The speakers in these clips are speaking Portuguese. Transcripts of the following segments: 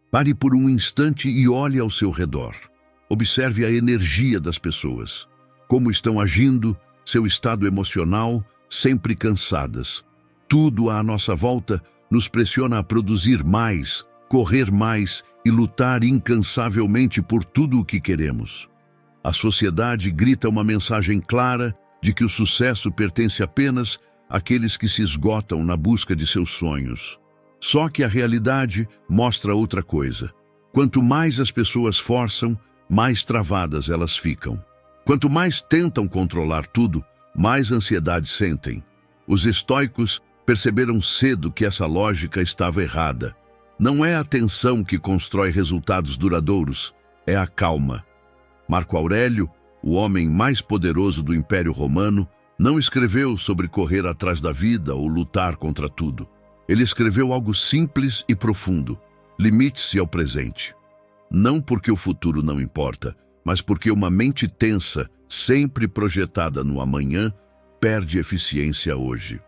Pare por um instante e olhe ao seu redor. Observe a energia das pessoas, como estão agindo, seu estado emocional, sempre cansadas. Tudo à nossa volta nos pressiona a produzir mais, correr mais e lutar incansavelmente por tudo o que queremos. A sociedade grita uma mensagem clara de que o sucesso pertence apenas àqueles que se esgotam na busca de seus sonhos. Só que a realidade mostra outra coisa. Quanto mais as pessoas forçam, mais travadas elas ficam. Quanto mais tentam controlar tudo, mais ansiedade sentem. Os estoicos perceberam cedo que essa lógica estava errada. Não é a tensão que constrói resultados duradouros, é a calma. Marco Aurélio, o homem mais poderoso do Império Romano, não escreveu sobre correr atrás da vida ou lutar contra tudo. Ele escreveu algo simples e profundo: limite-se ao presente. Não porque o futuro não importa, mas porque uma mente tensa, sempre projetada no amanhã, perde eficiência hoje.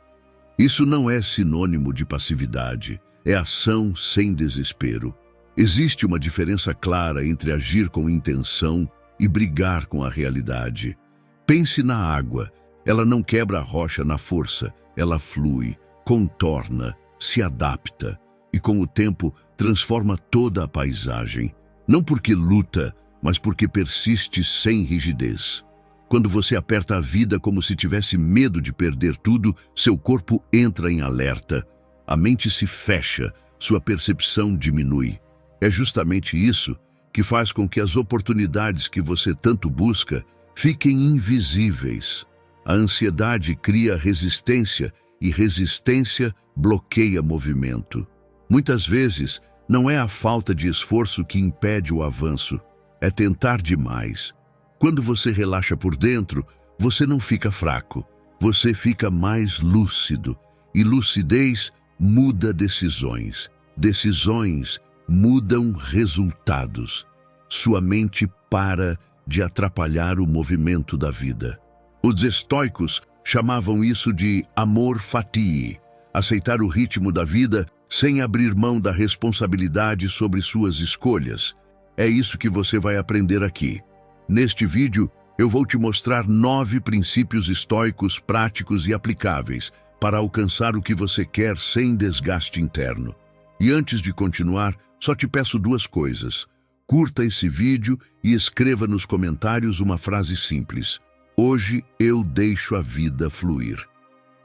Isso não é sinônimo de passividade, é ação sem desespero. Existe uma diferença clara entre agir com intenção e brigar com a realidade. Pense na água. Ela não quebra a rocha na força, ela flui, contorna, se adapta e, com o tempo, transforma toda a paisagem. Não porque luta, mas porque persiste sem rigidez. Quando você aperta a vida como se tivesse medo de perder tudo, seu corpo entra em alerta, a mente se fecha, sua percepção diminui. É justamente isso que faz com que as oportunidades que você tanto busca fiquem invisíveis. A ansiedade cria resistência e resistência bloqueia movimento. Muitas vezes, não é a falta de esforço que impede o avanço, é tentar demais. Quando você relaxa por dentro, você não fica fraco, você fica mais lúcido. E lucidez muda decisões. Decisões mudam resultados. Sua mente para de atrapalhar o movimento da vida. Os estoicos chamavam isso de amor fatii, aceitar o ritmo da vida sem abrir mão da responsabilidade sobre suas escolhas. É isso que você vai aprender aqui. Neste vídeo, eu vou te mostrar 9 princípios estoicos práticos e aplicáveis para alcançar o que você quer sem desgaste interno. E antes de continuar, só te peço 2 coisas. Curta esse vídeo e escreva nos comentários uma frase simples: hoje eu deixo a vida fluir.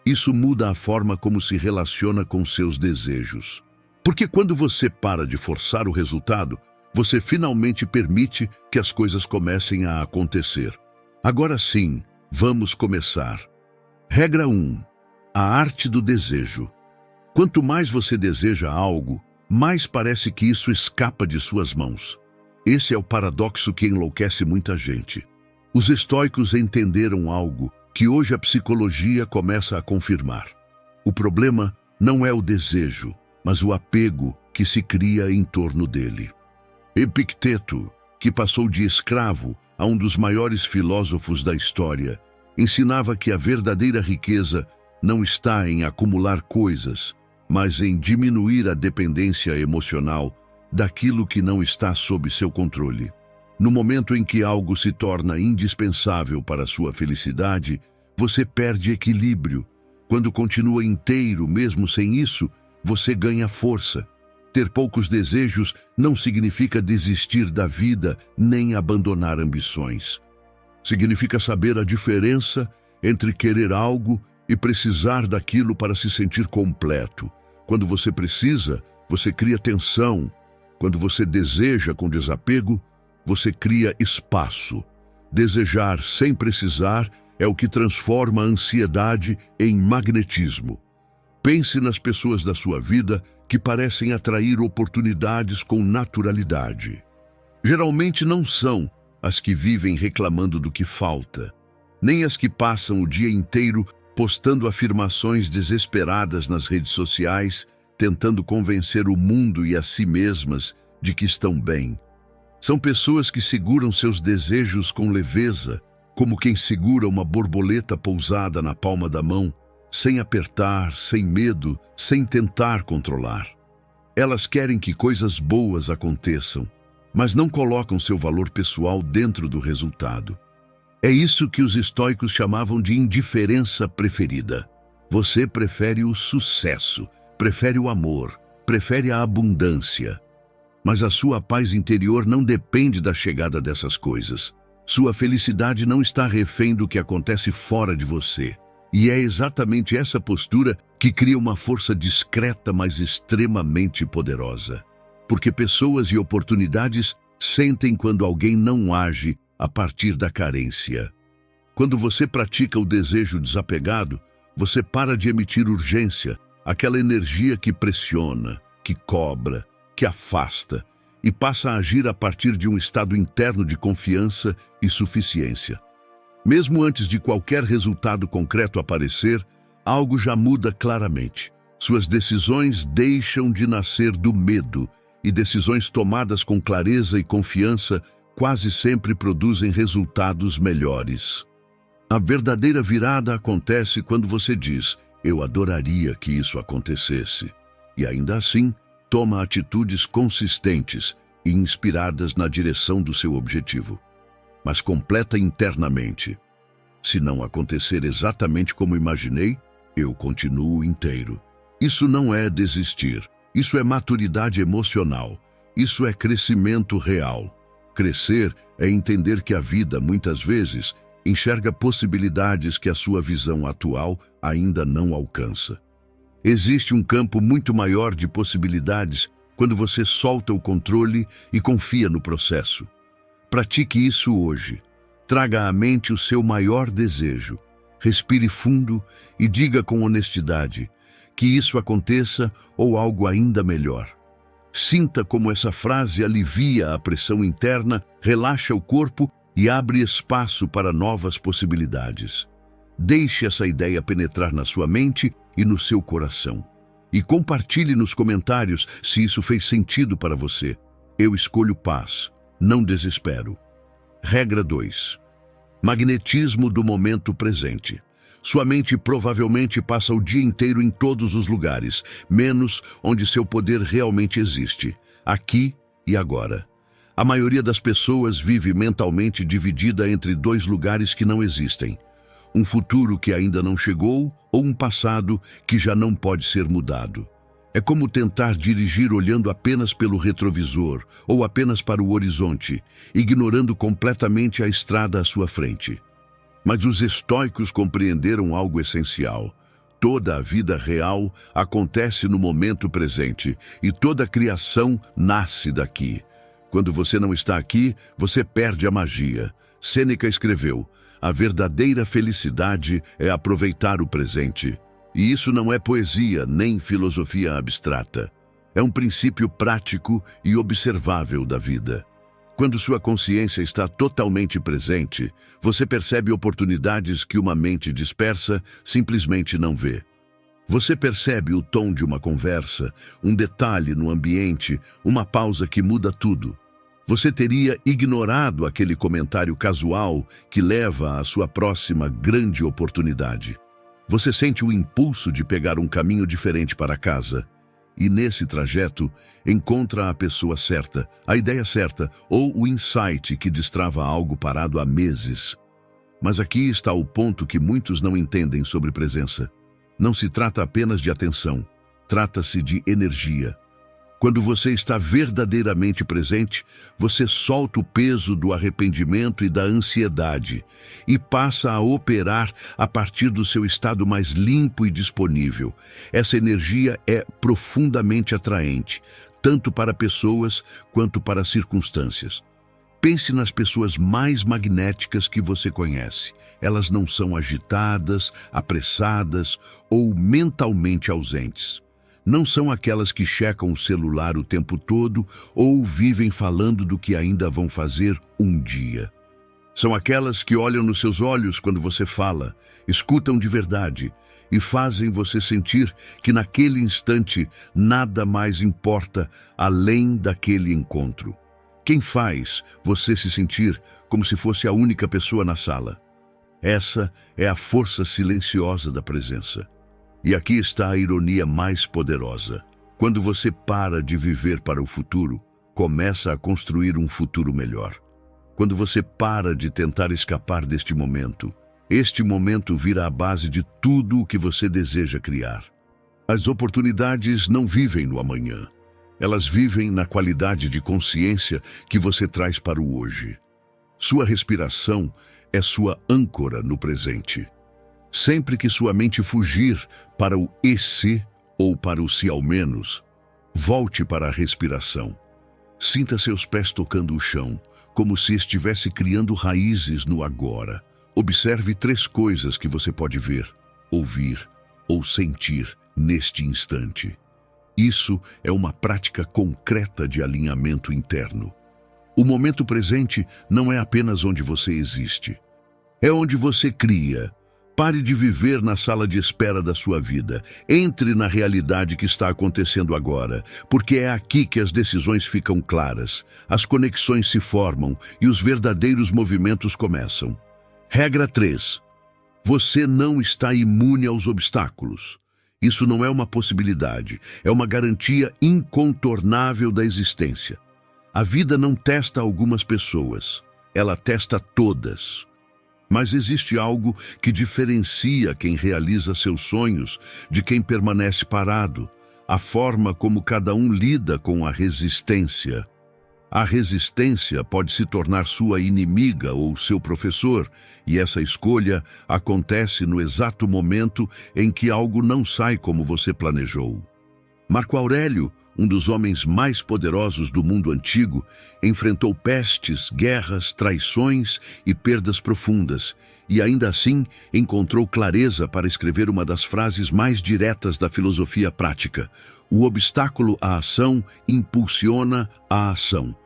Isso muda a forma como se relaciona com seus desejos. Porque quando você para de forçar o resultado, você finalmente permite que as coisas comecem a acontecer. Agora sim, vamos começar. Regra 1. A arte do desejo. Quanto mais você deseja algo, mais parece que isso escapa de suas mãos. Esse é o paradoxo que enlouquece muita gente. Os estoicos entenderam algo que hoje a psicologia começa a confirmar. O problema não é o desejo, mas o apego que se cria em torno dele. Epicteto, que passou de escravo a um dos maiores filósofos da história, ensinava que a verdadeira riqueza não está em acumular coisas, mas em diminuir a dependência emocional daquilo que não está sob seu controle. No momento em que algo se torna indispensável para sua felicidade, você perde equilíbrio. Quando continua inteiro, mesmo sem isso, você ganha força. Ter poucos desejos não significa desistir da vida nem abandonar ambições. Significa saber a diferença entre querer algo e precisar daquilo para se sentir completo. Quando você precisa, você cria tensão. Quando você deseja com desapego, você cria espaço. Desejar sem precisar é o que transforma a ansiedade em magnetismo. Pense nas pessoas da sua vida que parecem atrair oportunidades com naturalidade. Geralmente não são as que vivem reclamando do que falta, nem as que passam o dia inteiro postando afirmações desesperadas nas redes sociais, tentando convencer o mundo e a si mesmas de que estão bem. São pessoas que seguram seus desejos com leveza, como quem segura uma borboleta pousada na palma da mão, sem apertar, sem medo, sem tentar controlar. Elas querem que coisas boas aconteçam, mas não colocam seu valor pessoal dentro do resultado. É isso que os estoicos chamavam de indiferença preferida. Você prefere o sucesso, prefere o amor, prefere a abundância. Mas a sua paz interior não depende da chegada dessas coisas. Sua felicidade não está refém do que acontece fora de você. E é exatamente essa postura que cria uma força discreta, mas extremamente poderosa. Porque pessoas e oportunidades sentem quando alguém não age a partir da carência. Quando você pratica o desejo desapegado, você para de emitir urgência, aquela energia que pressiona, que cobra, que afasta, e passa a agir a partir de um estado interno de confiança e suficiência. Mesmo antes de qualquer resultado concreto aparecer, algo já muda claramente. Suas decisões deixam de nascer do medo, e decisões tomadas com clareza e confiança quase sempre produzem resultados melhores. A verdadeira virada acontece quando você diz: "Eu adoraria que isso acontecesse", e ainda assim toma atitudes consistentes e inspiradas na direção do seu objetivo. Mas completa internamente: "Se não acontecer exatamente como imaginei, eu continuo inteiro". Isso não é desistir, isso é maturidade emocional, isso é crescimento real. Crescer é entender que a vida, muitas vezes, enxerga possibilidades que a sua visão atual ainda não alcança. Existe um campo muito maior de possibilidades quando você solta o controle e confia no processo. Pratique isso hoje. Traga à mente o seu maior desejo. Respire fundo e diga com honestidade que isso aconteça ou algo ainda melhor. Sinta como essa frase alivia a pressão interna, relaxa o corpo e abre espaço para novas possibilidades. Deixe essa ideia penetrar na sua mente e no seu coração. E compartilhe nos comentários se isso fez sentido para você. Eu escolho paz, não desespero. Regra 2. Magnetismo do momento presente. Sua mente provavelmente passa o dia inteiro em todos os lugares, menos onde seu poder realmente existe, aqui e agora. A maioria das pessoas vive mentalmente dividida entre dois lugares que não existem: um futuro que ainda não chegou ou um passado que já não pode ser mudado. É como tentar dirigir olhando apenas pelo retrovisor ou apenas para o horizonte, ignorando completamente a estrada à sua frente. Mas os estoicos compreenderam algo essencial. Toda a vida real acontece no momento presente e toda a criação nasce daqui. Quando você não está aqui, você perde a magia. Sêneca escreveu: "A verdadeira felicidade é aproveitar o presente". E isso não é poesia nem filosofia abstrata. É um princípio prático e observável da vida. Quando sua consciência está totalmente presente, você percebe oportunidades que uma mente dispersa simplesmente não vê. Você percebe o tom de uma conversa, um detalhe no ambiente, uma pausa que muda tudo. Você teria ignorado aquele comentário casual que leva à sua próxima grande oportunidade. Você sente o impulso de pegar um caminho diferente para casa. E nesse trajeto, encontra a pessoa certa, a ideia certa ou o insight que destrava algo parado há meses. Mas aqui está o ponto que muitos não entendem sobre presença. Não se trata apenas de atenção, trata-se de energia. Quando você está verdadeiramente presente, você solta o peso do arrependimento e da ansiedade e passa a operar a partir do seu estado mais limpo e disponível. Essa energia é profundamente atraente, tanto para pessoas quanto para circunstâncias. Pense nas pessoas mais magnéticas que você conhece. Elas não são agitadas, apressadas ou mentalmente ausentes. Não são aquelas que checam o celular o tempo todo ou vivem falando do que ainda vão fazer um dia. São aquelas que olham nos seus olhos quando você fala, escutam de verdade e fazem você sentir que naquele instante nada mais importa além daquele encontro. Quem faz você se sentir como se fosse a única pessoa na sala? Essa é a força silenciosa da presença. E aqui está a ironia mais poderosa. Quando você para de viver para o futuro, começa a construir um futuro melhor. Quando você para de tentar escapar deste momento, este momento vira a base de tudo o que você deseja criar. As oportunidades não vivem no amanhã. Elas vivem na qualidade de consciência que você traz para o hoje. Sua respiração é sua âncora no presente. Sempre que sua mente fugir para o e se ou para o se ao menos, volte para a respiração. Sinta seus pés tocando o chão, como se estivesse criando raízes no agora. Observe 3 coisas que você pode ver, ouvir ou sentir neste instante. Isso é uma prática concreta de alinhamento interno. O momento presente não é apenas onde você existe. É onde você cria. Pare de viver na sala de espera da sua vida. Entre na realidade que está acontecendo agora, porque é aqui que as decisões ficam claras, as conexões se formam e os verdadeiros movimentos começam. Regra 3. Você não está imune aos obstáculos. Isso não é uma possibilidade, é uma garantia incontornável da existência. A vida não testa algumas pessoas, ela testa todas. Mas existe algo que diferencia quem realiza seus sonhos de quem permanece parado, a forma como cada um lida com a resistência. A resistência pode se tornar sua inimiga ou seu professor, e essa escolha acontece no exato momento em que algo não sai como você planejou. Marco Aurélio, um dos homens mais poderosos do mundo antigo, enfrentou pestes, guerras, traições e perdas profundas, e ainda assim encontrou clareza para escrever uma das frases mais diretas da filosofia prática: o obstáculo à ação impulsiona a ação.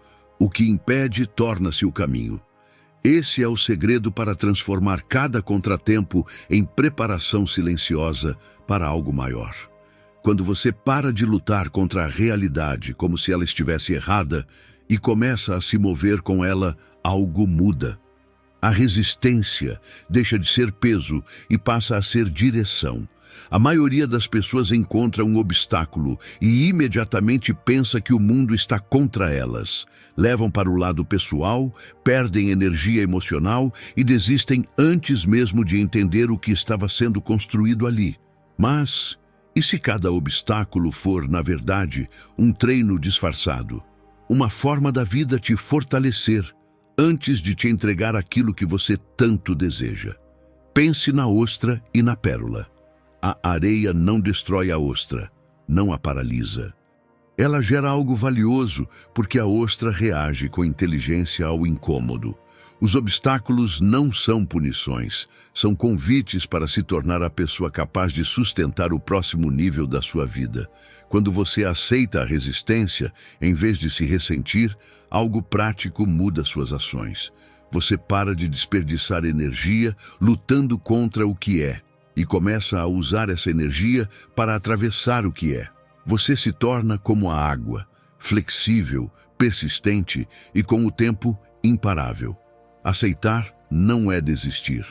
O que impede torna-se o caminho. Esse é o segredo para transformar cada contratempo em preparação silenciosa para algo maior. Quando você para de lutar contra a realidade como se ela estivesse errada e começa a se mover com ela, algo muda. A resistência deixa de ser peso e passa a ser direção. A maioria das pessoas encontra um obstáculo e imediatamente pensa que o mundo está contra elas. Levam para o lado pessoal, perdem energia emocional e desistem antes mesmo de entender o que estava sendo construído ali. Mas, e se cada obstáculo for, na verdade, um treino disfarçado? Uma forma da vida te fortalecer antes de te entregar aquilo que você tanto deseja. Pense na ostra e na pérola. A areia não destrói a ostra, não a paralisa. Ela gera algo valioso porque a ostra reage com inteligência ao incômodo. Os obstáculos não são punições, são convites para se tornar a pessoa capaz de sustentar o próximo nível da sua vida. Quando você aceita a resistência, em vez de se ressentir, algo prático muda suas ações. Você para de desperdiçar energia lutando contra o que é e começa a usar essa energia para atravessar o que é. Você se torna como a água, flexível, persistente e, com o tempo, imparável. Aceitar não é desistir.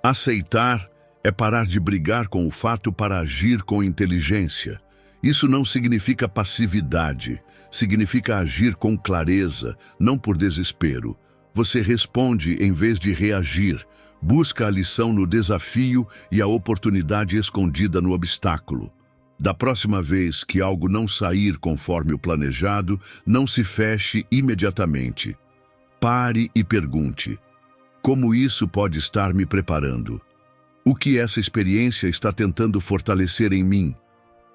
Aceitar é parar de brigar com o fato para agir com inteligência. Isso não significa passividade, significa agir com clareza, não por desespero. Você responde em vez de reagir, busca a lição no desafio e a oportunidade escondida no obstáculo. Da próxima vez que algo não sair conforme o planejado, não se feche imediatamente. Pare e pergunte: como isso pode estar me preparando? O que essa experiência está tentando fortalecer em mim?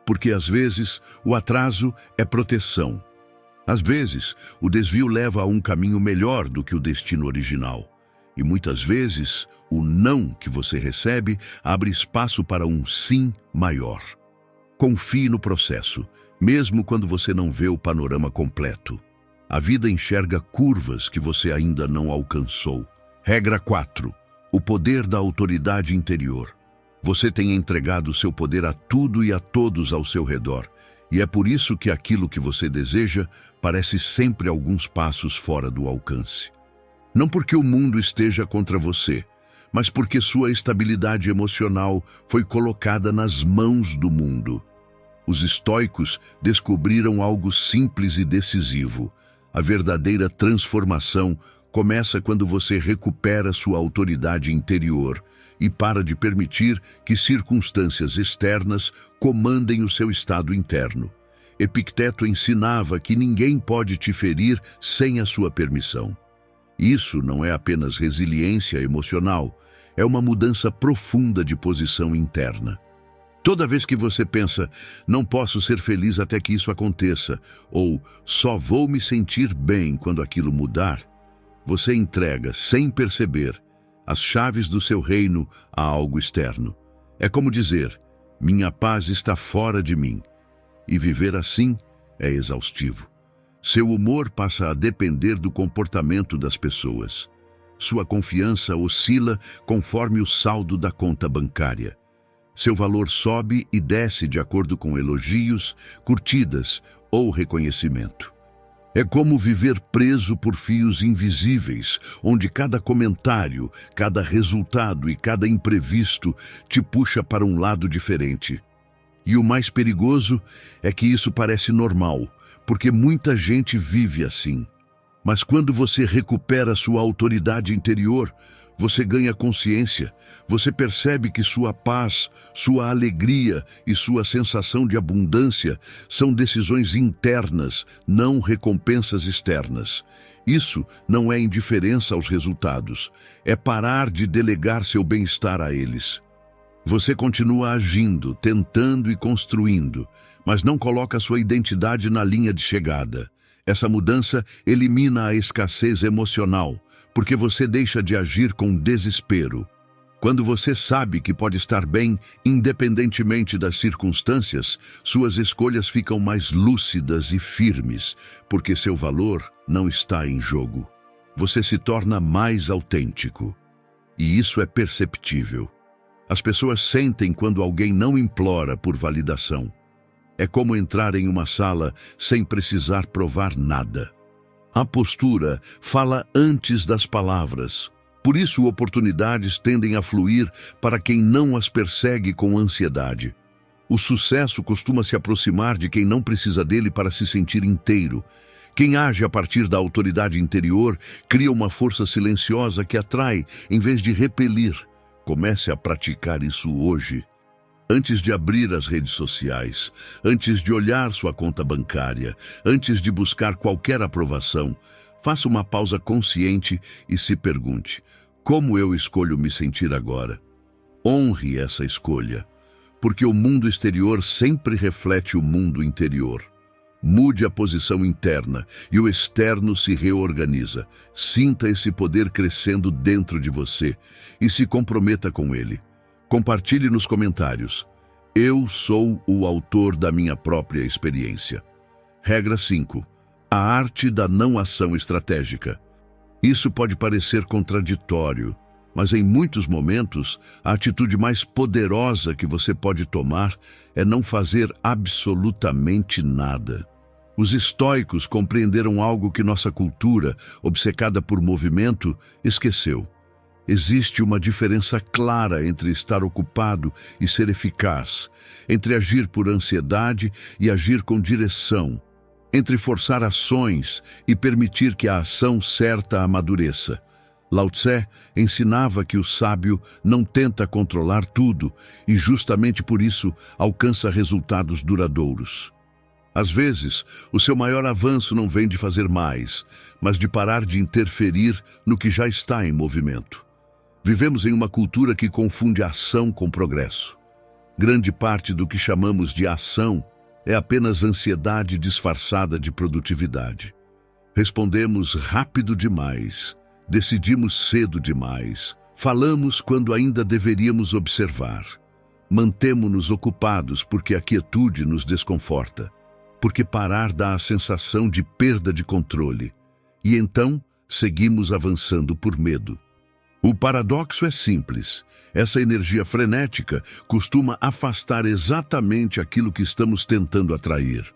Porque às vezes o atraso é proteção. Às vezes o desvio leva a um caminho melhor do que o destino original. E muitas vezes o não que você recebe abre espaço para um sim maior. Confie no processo, mesmo quando você não vê o panorama completo. A vida enxerga curvas que você ainda não alcançou. Regra 4. O poder da autoridade interior. Você tem entregado seu poder a tudo e a todos ao seu redor. E é por isso que aquilo que você deseja parece sempre alguns passos fora do alcance. Não porque o mundo esteja contra você, mas porque sua estabilidade emocional foi colocada nas mãos do mundo. Os estoicos descobriram algo simples e decisivo. A verdadeira transformação começa quando você recupera sua autoridade interior e para de permitir que circunstâncias externas comandem o seu estado interno. Epicteto ensinava que ninguém pode te ferir sem a sua permissão. Isso não é apenas resiliência emocional, é uma mudança profunda de posição interna. Toda vez que você pensa, não posso ser feliz até que isso aconteça, ou só vou me sentir bem quando aquilo mudar, você entrega, sem perceber, as chaves do seu reino a algo externo. É como dizer, minha paz está fora de mim. E viver assim é exaustivo. Seu humor passa a depender do comportamento das pessoas. Sua confiança oscila conforme o saldo da conta bancária. Seu valor sobe e desce de acordo com elogios, curtidas ou reconhecimento. É como viver preso por fios invisíveis, onde cada comentário, cada resultado e cada imprevisto te puxa para um lado diferente. E o mais perigoso é que isso parece normal, porque muita gente vive assim. Mas quando você recupera sua autoridade interior, você ganha consciência, você percebe que sua paz, sua alegria e sua sensação de abundância são decisões internas, não recompensas externas. Isso não é indiferença aos resultados, é parar de delegar seu bem-estar a eles. Você continua agindo, tentando e construindo, mas não coloca sua identidade na linha de chegada. Essa mudança elimina a escassez emocional, porque você deixa de agir com desespero. Quando você sabe que pode estar bem, independentemente das circunstâncias, suas escolhas ficam mais lúcidas e firmes, porque seu valor não está em jogo. Você se torna mais autêntico. E isso é perceptível. As pessoas sentem quando alguém não implora por validação. É como entrar em uma sala sem precisar provar nada. A postura fala antes das palavras. Por isso, oportunidades tendem a fluir para quem não as persegue com ansiedade. O sucesso costuma se aproximar de quem não precisa dele para se sentir inteiro. Quem age a partir da autoridade interior cria uma força silenciosa que atrai, em vez de repelir. Comece a praticar isso hoje. Antes de abrir as redes sociais, antes de olhar sua conta bancária, antes de buscar qualquer aprovação, faça uma pausa consciente e se pergunte: como eu escolho me sentir agora? Honre essa escolha, porque o mundo exterior sempre reflete o mundo interior. Mude a posição interna e o externo se reorganiza. Sinta esse poder crescendo dentro de você e se comprometa com ele. Compartilhe nos comentários. Eu sou o autor da minha própria experiência. Regra 5. A arte da não ação estratégica. Isso pode parecer contraditório, mas em muitos momentos, a atitude mais poderosa que você pode tomar é não fazer absolutamente nada. Os estoicos compreenderam algo que nossa cultura, obcecada por movimento, esqueceu. Existe uma diferença clara entre estar ocupado e ser eficaz, entre agir por ansiedade e agir com direção, entre forçar ações e permitir que a ação certa amadureça. Lao Tse ensinava que o sábio não tenta controlar tudo e justamente por isso alcança resultados duradouros. Às vezes, o seu maior avanço não vem de fazer mais, mas de parar de interferir no que já está em movimento. Vivemos em uma cultura que confunde ação com progresso. Grande parte do que chamamos de ação é apenas ansiedade disfarçada de produtividade. Respondemos rápido demais, decidimos cedo demais, falamos quando ainda deveríamos observar. Mantemo-nos ocupados porque a quietude nos desconforta, porque parar dá a sensação de perda de controle. E então, seguimos avançando por medo. O paradoxo é simples. Essa energia frenética costuma afastar exatamente aquilo que estamos tentando atrair.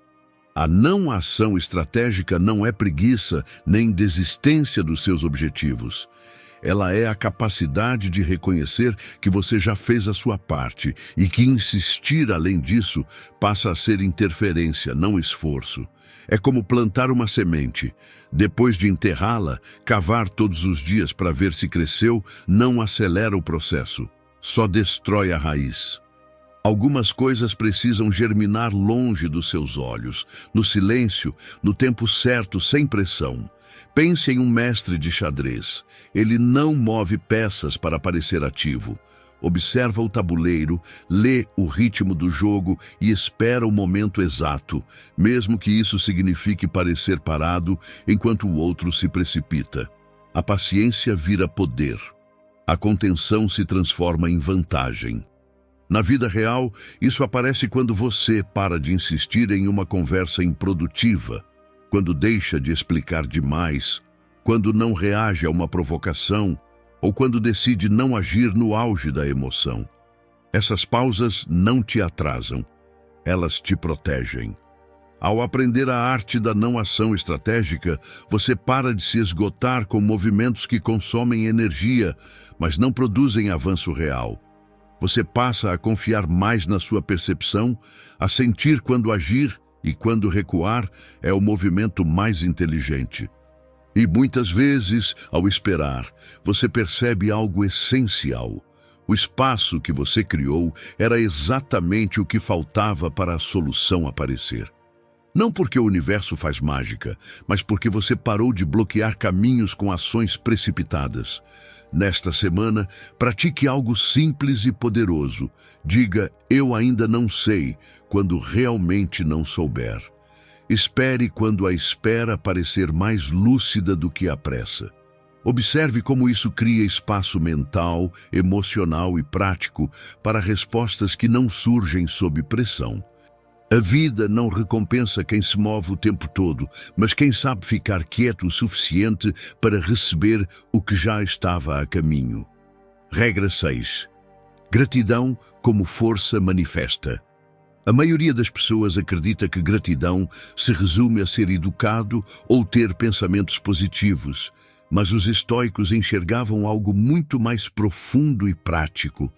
A não ação estratégica não é preguiça nem desistência dos seus objetivos. Ela é a capacidade de reconhecer que você já fez a sua parte e que insistir além disso passa a ser interferência, não esforço. É como plantar uma semente. Depois de enterrá-la, cavar todos os dias para ver se cresceu não acelera o processo, só destrói a raiz. Algumas coisas precisam germinar longe dos seus olhos, no silêncio, no tempo certo, sem pressão. Pense em um mestre de xadrez. Ele não move peças para parecer ativo. Observa o tabuleiro, lê o ritmo do jogo e espera o momento exato, mesmo que isso signifique parecer parado enquanto o outro se precipita. A paciência vira poder. A contenção se transforma em vantagem. Na vida real, isso aparece quando você para de insistir em uma conversa improdutiva, quando deixa de explicar demais, quando não reage a uma provocação ou quando decide não agir no auge da emoção. Essas pausas não te atrasam, elas te protegem. Ao aprender a arte da não ação estratégica, você para de se esgotar com movimentos que consomem energia, mas não produzem avanço real. Você passa a confiar mais na sua percepção, a sentir quando agir e quando recuar é o movimento mais inteligente. E muitas vezes, ao esperar, você percebe algo essencial. O espaço que você criou era exatamente o que faltava para a solução aparecer. Não porque o universo faz mágica, mas porque você parou de bloquear caminhos com ações precipitadas. Nesta semana, pratique algo simples e poderoso. Diga, eu ainda não sei, quando realmente não souber. Espere quando a espera parecer mais lúcida do que a pressa. Observe como isso cria espaço mental, emocional e prático para respostas que não surgem sob pressão. A vida não recompensa quem se move o tempo todo, mas quem sabe ficar quieto o suficiente para receber o que já estava a caminho. Regra 6. Gratidão como força manifesta. A maioria das pessoas acredita que gratidão se resume a ser educado ou ter pensamentos positivos, mas os estoicos enxergavam algo muito mais profundo e prático.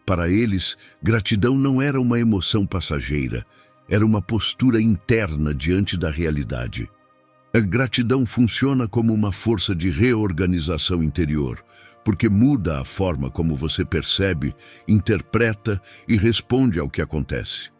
Para eles, gratidão não era uma emoção passageira, era uma postura interna diante da realidade. A gratidão funciona como uma força de reorganização interior, porque muda a forma como você percebe, interpreta e responde ao que acontece.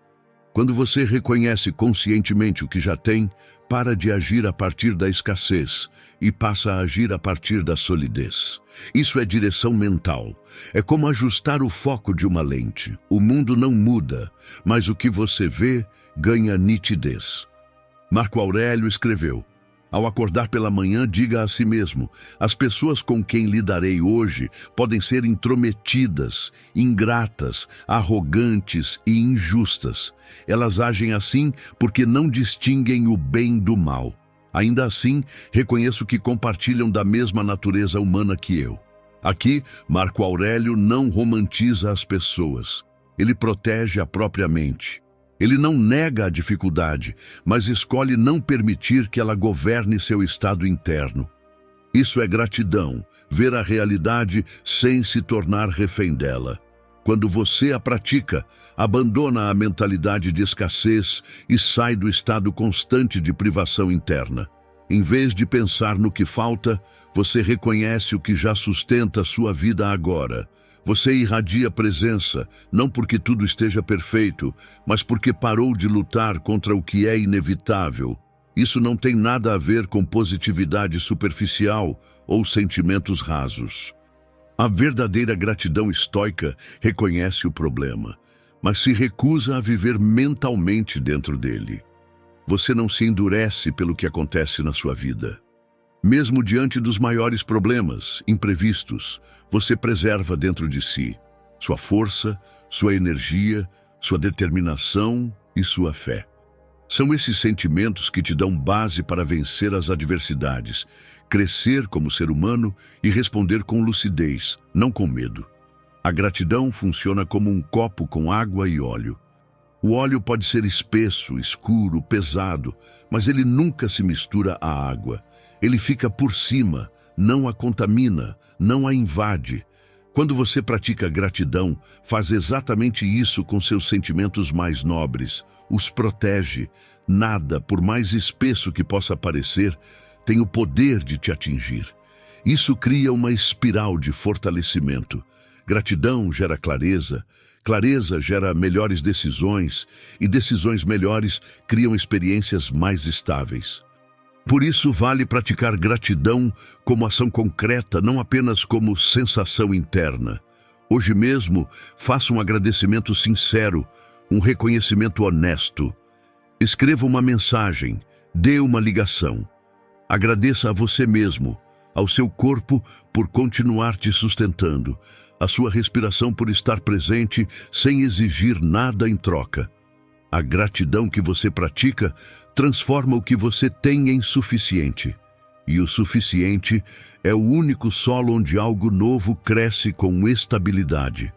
Quando você reconhece conscientemente o que já tem, para de agir a partir da escassez e passa a agir a partir da solidez. Isso é direção mental. É como ajustar o foco de uma lente. O mundo não muda, mas o que você vê ganha nitidez. Marco Aurélio escreveu: ao acordar pela manhã, diga a si mesmo, as pessoas com quem lidarei hoje podem ser intrometidas, ingratas, arrogantes e injustas. Elas agem assim porque não distinguem o bem do mal. Ainda assim, reconheço que compartilham da mesma natureza humana que eu. Aqui, Marco Aurélio não romantiza as pessoas. Ele protege a própria mente. Ele não nega a dificuldade, mas escolhe não permitir que ela governe seu estado interno. Isso é gratidão, ver a realidade sem se tornar refém dela. Quando você a pratica, abandona a mentalidade de escassez e sai do estado constante de privação interna. Em vez de pensar no que falta, você reconhece o que já sustenta sua vida agora. Você irradia presença, não porque tudo esteja perfeito, mas porque parou de lutar contra o que é inevitável. Isso não tem nada a ver com positividade superficial ou sentimentos rasos. A verdadeira gratidão estoica reconhece o problema, mas se recusa a viver mentalmente dentro dele. Você não se endurece pelo que acontece na sua vida. Mesmo diante dos maiores problemas, imprevistos, você preserva dentro de si sua força, sua energia, sua determinação e sua fé. São esses sentimentos que te dão base para vencer as adversidades, crescer como ser humano e responder com lucidez, não com medo. A gratidão funciona como um copo com água e óleo. O óleo pode ser espesso, escuro, pesado, mas ele nunca se mistura à água. Ele fica por cima, não a contamina, não a invade. Quando você pratica gratidão, faz exatamente isso com seus sentimentos mais nobres, os protege. Nada, por mais espesso que possa parecer, tem o poder de te atingir. Isso cria uma espiral de fortalecimento. Gratidão gera clareza, clareza gera melhores decisões, e decisões melhores criam experiências mais estáveis. Por isso, vale praticar gratidão como ação concreta, não apenas como sensação interna. Hoje mesmo, faça um agradecimento sincero, um reconhecimento honesto. Escreva uma mensagem, dê uma ligação. Agradeça a você mesmo, ao seu corpo por continuar te sustentando, a sua respiração por estar presente sem exigir nada em troca. A gratidão que você pratica transforma o que você tem em suficiente. E o suficiente é o único solo onde algo novo cresce com estabilidade.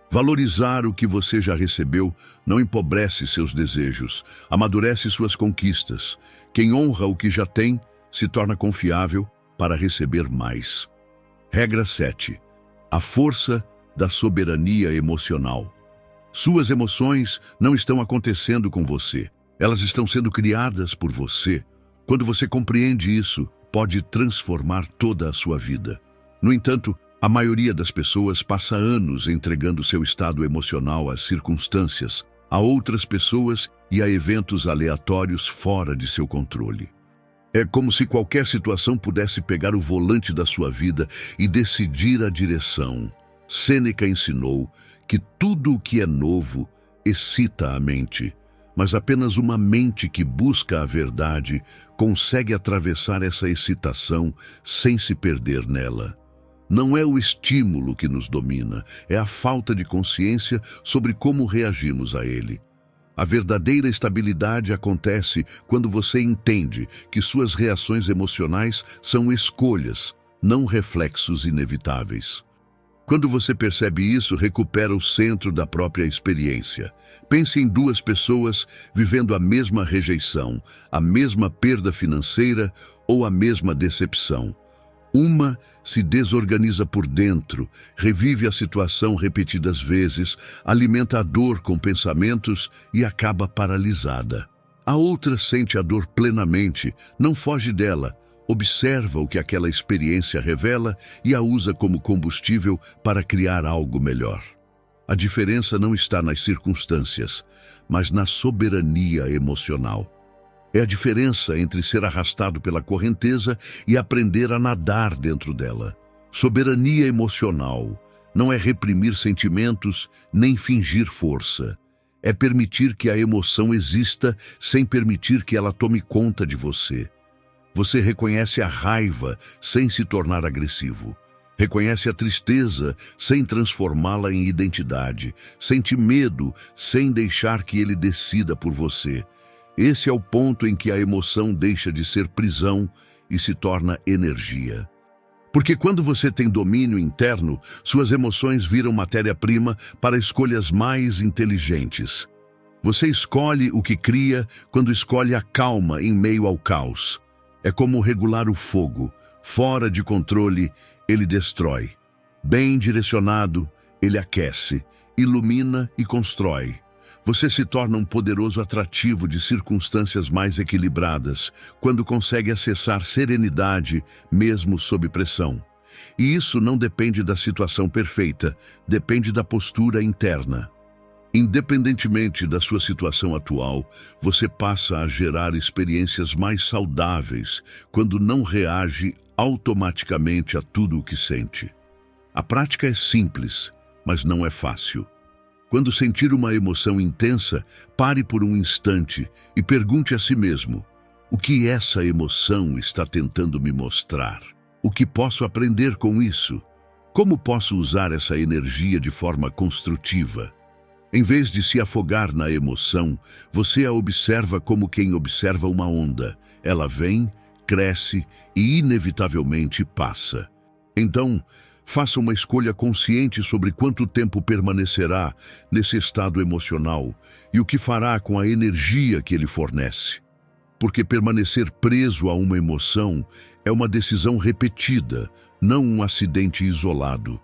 Valorizar o que você já recebeu não empobrece seus desejos, amadurece suas conquistas. Quem honra o que já tem se torna confiável para receber mais. Regra 7. A força da soberania emocional. Suas emoções não estão acontecendo com você. Elas estão sendo criadas por você. Quando você compreende isso, pode transformar toda a sua vida. No entanto, a maioria das pessoas passa anos entregando seu estado emocional às circunstâncias, a outras pessoas e a eventos aleatórios fora de seu controle. É como se qualquer situação pudesse pegar o volante da sua vida e decidir a direção. Sêneca ensinou que tudo o que é novo excita a mente, mas apenas uma mente que busca a verdade consegue atravessar essa excitação sem se perder nela. Não é o estímulo que nos domina, é a falta de consciência sobre como reagimos a ele. A verdadeira estabilidade acontece quando você entende que suas reações emocionais são escolhas, não reflexos inevitáveis. Quando você percebe isso, recupera o centro da própria experiência. Pense em duas pessoas vivendo a mesma rejeição, a mesma perda financeira ou a mesma decepção. Uma se desorganiza por dentro, revive a situação repetidas vezes, alimenta a dor com pensamentos e acaba paralisada. A outra sente a dor plenamente, não foge dela, observa o que aquela experiência revela e a usa como combustível para criar algo melhor. A diferença não está nas circunstâncias, mas na soberania emocional. É a diferença entre ser arrastado pela correnteza e aprender a nadar dentro dela. Soberania emocional não é reprimir sentimentos nem fingir força. É permitir que a emoção exista sem permitir que ela tome conta de você. Você reconhece a raiva sem se tornar agressivo. Reconhece a tristeza sem transformá-la em identidade. Sente medo sem deixar que ele decida por você. Esse é o ponto em que a emoção deixa de ser prisão e se torna energia. Porque quando você tem domínio interno, suas emoções viram matéria-prima para escolhas mais inteligentes. Você escolhe o que cria quando escolhe a calma em meio ao caos. É como regular o fogo. Fora de controle, ele destrói. Bem direcionado, ele aquece, ilumina e constrói. Você se torna um poderoso atrativo de circunstâncias mais equilibradas, quando consegue acessar serenidade, mesmo sob pressão. E isso não depende da situação perfeita, depende da postura interna. Independentemente da sua situação atual, você passa a gerar experiências mais saudáveis quando não reage automaticamente a tudo o que sente. A prática é simples, mas não é fácil. Quando sentir uma emoção intensa, pare por um instante e pergunte a si mesmo: o que essa emoção está tentando me mostrar? O que posso aprender com isso? Como posso usar essa energia de forma construtiva? Em vez de se afogar na emoção, você a observa como quem observa uma onda. Ela vem, cresce e inevitavelmente passa. Então, faça uma escolha consciente sobre quanto tempo permanecerá nesse estado emocional e o que fará com a energia que ele fornece. porque permanecer preso a uma emoção é uma decisão repetida, não um acidente isolado.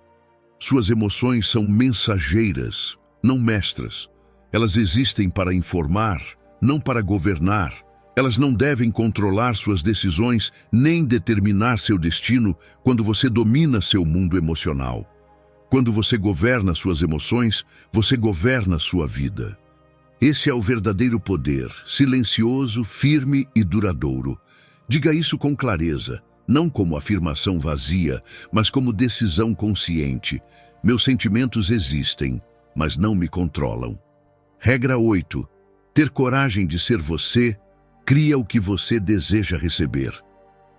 Suas emoções são mensageiras, não mestras. Elas existem para informar, não para governar. Elas não devem controlar suas decisões nem determinar seu destino quando você domina seu mundo emocional. Quando você governa suas emoções, você governa sua vida. Esse é o verdadeiro poder, silencioso, firme e duradouro. Diga isso com clareza, não como afirmação vazia, mas como decisão consciente. Meus sentimentos existem, mas não me controlam. Regra 8. Ter coragem de ser você cria o que você deseja receber.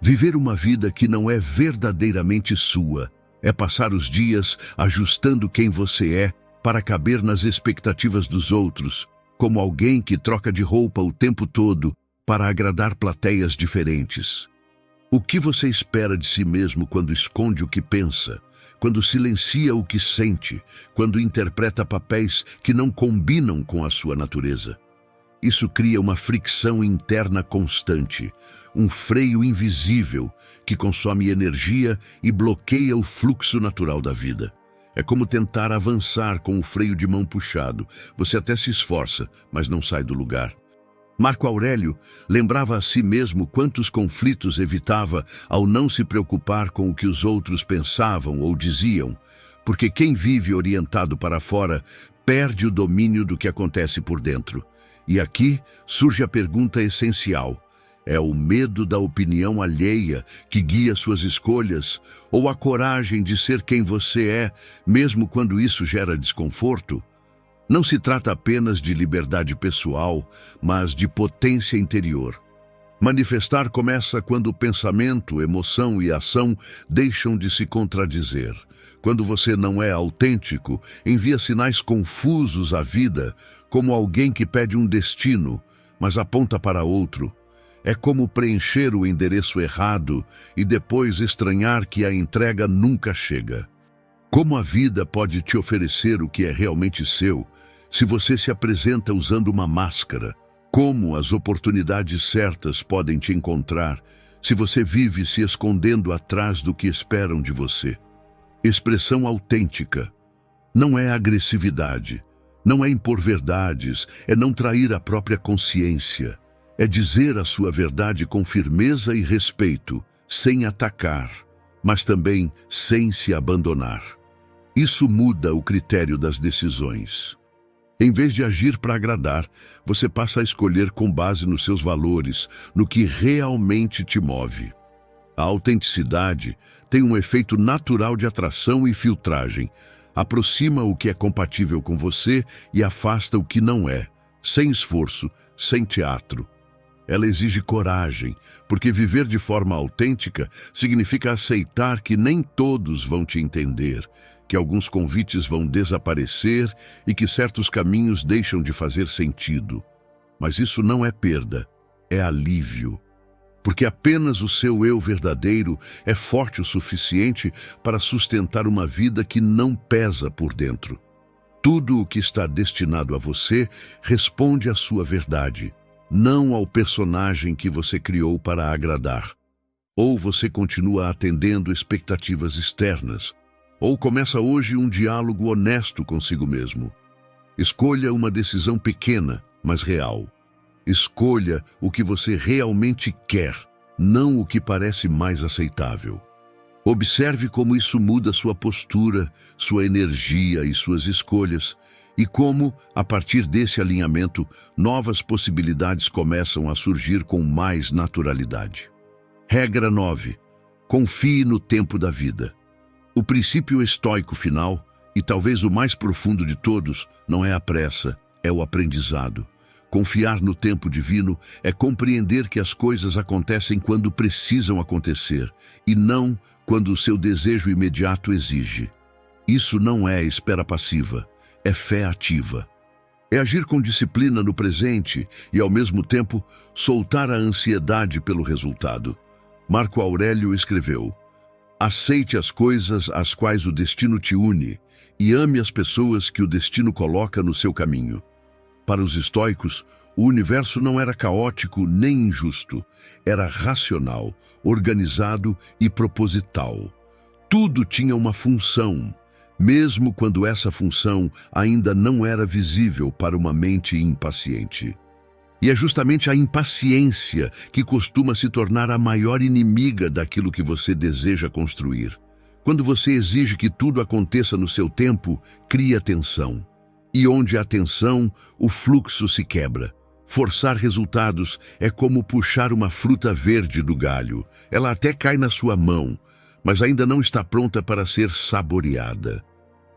Viver uma vida que não é verdadeiramente sua é passar os dias ajustando quem você é para caber nas expectativas dos outros, como alguém que troca de roupa o tempo todo para agradar plateias diferentes. O que você espera de si mesmo quando esconde o que pensa, quando silencia o que sente, quando interpreta papéis que não combinam com a sua natureza? Isso cria uma fricção interna constante, um freio invisível que consome energia e bloqueia o fluxo natural da vida. É como tentar avançar com o freio de mão puxado. Você até se esforça, mas não sai do lugar. Marco Aurélio lembrava a si mesmo quantos conflitos evitava ao não se preocupar com o que os outros pensavam ou diziam, porque quem vive orientado para fora perde o domínio do que acontece por dentro. E aqui surge a pergunta essencial: é o medo da opinião alheia que guia suas escolhas ou a coragem de ser quem você é, mesmo quando isso gera desconforto? Não se trata apenas de liberdade pessoal, mas de potência interior. Manifestar começa quando o pensamento, emoção e ação deixam de se contradizer. Quando você não é autêntico, envia sinais confusos à vida, como alguém que pede um destino, mas aponta para outro. É como preencher o endereço errado e depois estranhar que a entrega nunca chega. Como a vida pode te oferecer o que é realmente seu, se você se apresenta usando uma máscara? Como as oportunidades certas podem te encontrar, se você vive se escondendo atrás do que esperam de você? Expressão autêntica não é agressividade, não é impor verdades, é não trair a própria consciência. É dizer a sua verdade com firmeza e respeito, sem atacar, mas também sem se abandonar. Isso muda o critério das decisões. Em vez de agir para agradar, você passa a escolher com base nos seus valores, no que realmente te move. A autenticidade tem um efeito natural de atração e filtragem. Aproxima o que é compatível com você e afasta o que não é, sem esforço, sem teatro. Ela exige coragem, porque viver de forma autêntica significa aceitar que nem todos vão te entender, que alguns convites vão desaparecer e que certos caminhos deixam de fazer sentido. Mas isso não é perda, é alívio. Porque apenas o seu eu verdadeiro é forte o suficiente para sustentar uma vida que não pesa por dentro. Tudo o que está destinado a você responde à sua verdade, não ao personagem que você criou para agradar. Ou você continua atendendo expectativas externas, ou começa hoje um diálogo honesto consigo mesmo. Escolha uma decisão pequena, mas real. Escolha o que você realmente quer, não o que parece mais aceitável. Observe como isso muda sua postura, sua energia e suas escolhas, e como, a partir desse alinhamento, novas possibilidades começam a surgir com mais naturalidade. Regra 9. Confie no tempo da vida. O princípio estoico final, e talvez o mais profundo de todos, não é a pressa, é o aprendizado. Confiar no tempo divino é compreender que as coisas acontecem quando precisam acontecer, e não quando o seu desejo imediato exige. Isso não é espera passiva, é fé ativa. É agir com disciplina no presente e, ao mesmo tempo, soltar a ansiedade pelo resultado. Marco Aurélio escreveu: aceite as coisas às quais o destino te une e ame as pessoas que o destino coloca no seu caminho. Para os estoicos, o universo não era caótico nem injusto, era racional, organizado e proposital. Tudo tinha uma função, mesmo quando essa função ainda não era visível para uma mente impaciente. E é justamente a impaciência que costuma se tornar a maior inimiga daquilo que você deseja construir. Quando você exige que tudo aconteça no seu tempo, cria tensão. E onde há tensão, o fluxo se quebra. Forçar resultados é como puxar uma fruta verde do galho. Ela até cai na sua mão, mas ainda não está pronta para ser saboreada.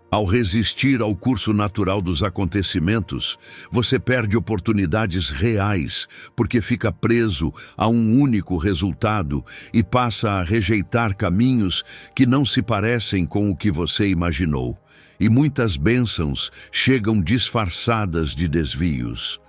Ao resistir ao curso natural dos acontecimentos, você perde oportunidades reais, porque fica preso a um único resultado e passa a rejeitar caminhos que não se parecem com o que você imaginou. E muitas bênçãos chegam disfarçadas de desvios.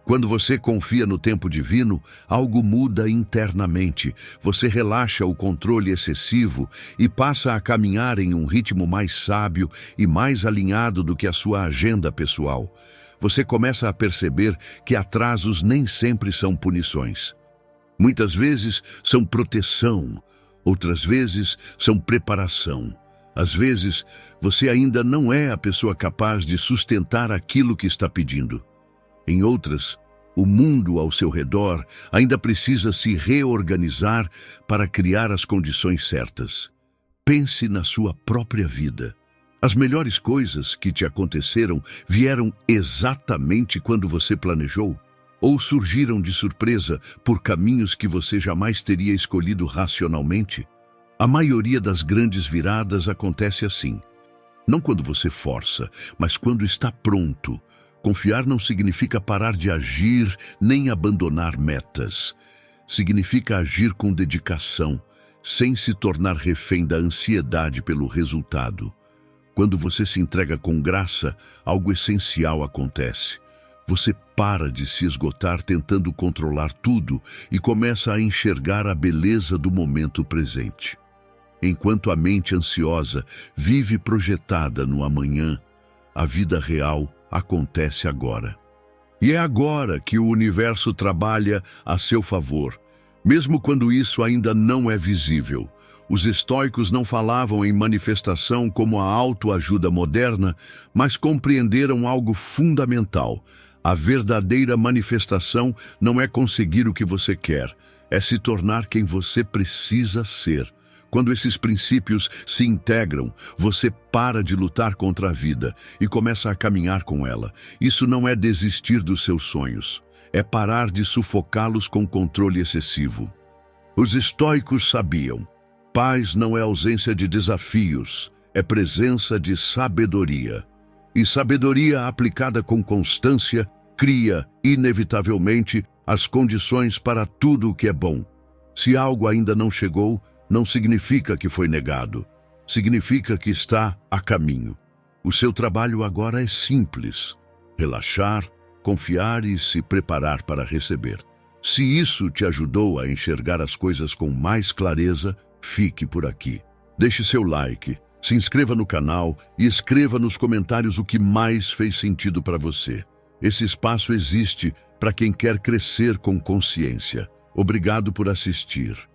Quando você confia no tempo divino, algo muda internamente. Você relaxa o controle excessivo e passa a caminhar em um ritmo mais sábio e mais alinhado do que a sua agenda pessoal. Você começa a perceber que atrasos nem sempre são punições. Muitas vezes são proteção, outras vezes são preparação. Às vezes, você ainda não é a pessoa capaz de sustentar aquilo que está pedindo. Em outras, o mundo ao seu redor ainda precisa se reorganizar para criar as condições certas. Pense na sua própria vida. As melhores coisas que te aconteceram vieram exatamente quando você planejou? Ou surgiram de surpresa por caminhos que você jamais teria escolhido racionalmente? A maioria das grandes viradas acontece assim. Não quando você força, mas quando está pronto. Confiar não significa parar de agir nem abandonar metas. Significa agir com dedicação, sem se tornar refém da ansiedade pelo resultado. Quando você se entrega com graça, algo essencial acontece. Você para de se esgotar tentando controlar tudo e começa a enxergar a beleza do momento presente. Enquanto a mente ansiosa vive projetada no amanhã, a vida real acontece agora. E é agora que o universo trabalha a seu favor, mesmo quando isso ainda não é visível. Os estoicos não falavam em manifestação como a autoajuda moderna, mas compreenderam algo fundamental. A verdadeira manifestação não é conseguir o que você quer, é se tornar quem você precisa ser. Quando esses princípios se integram, você para de lutar contra a vida e começa a caminhar com ela. Isso não é desistir dos seus sonhos, é parar de sufocá-los com controle excessivo. Os estoicos sabiam: paz não é ausência de desafios, é presença de sabedoria. E sabedoria aplicada com constância cria, inevitavelmente, as condições para tudo o que é bom. Se algo ainda não chegou, não significa que foi negado, significa que está a caminho. O seu trabalho agora é simples: relaxar, confiar e se preparar para receber. Se isso te ajudou a enxergar as coisas com mais clareza, fique por aqui. Deixe seu like, se inscreva no canal e escreva nos comentários o que mais fez sentido para você. Esse espaço existe para quem quer crescer com consciência. Obrigado por assistir.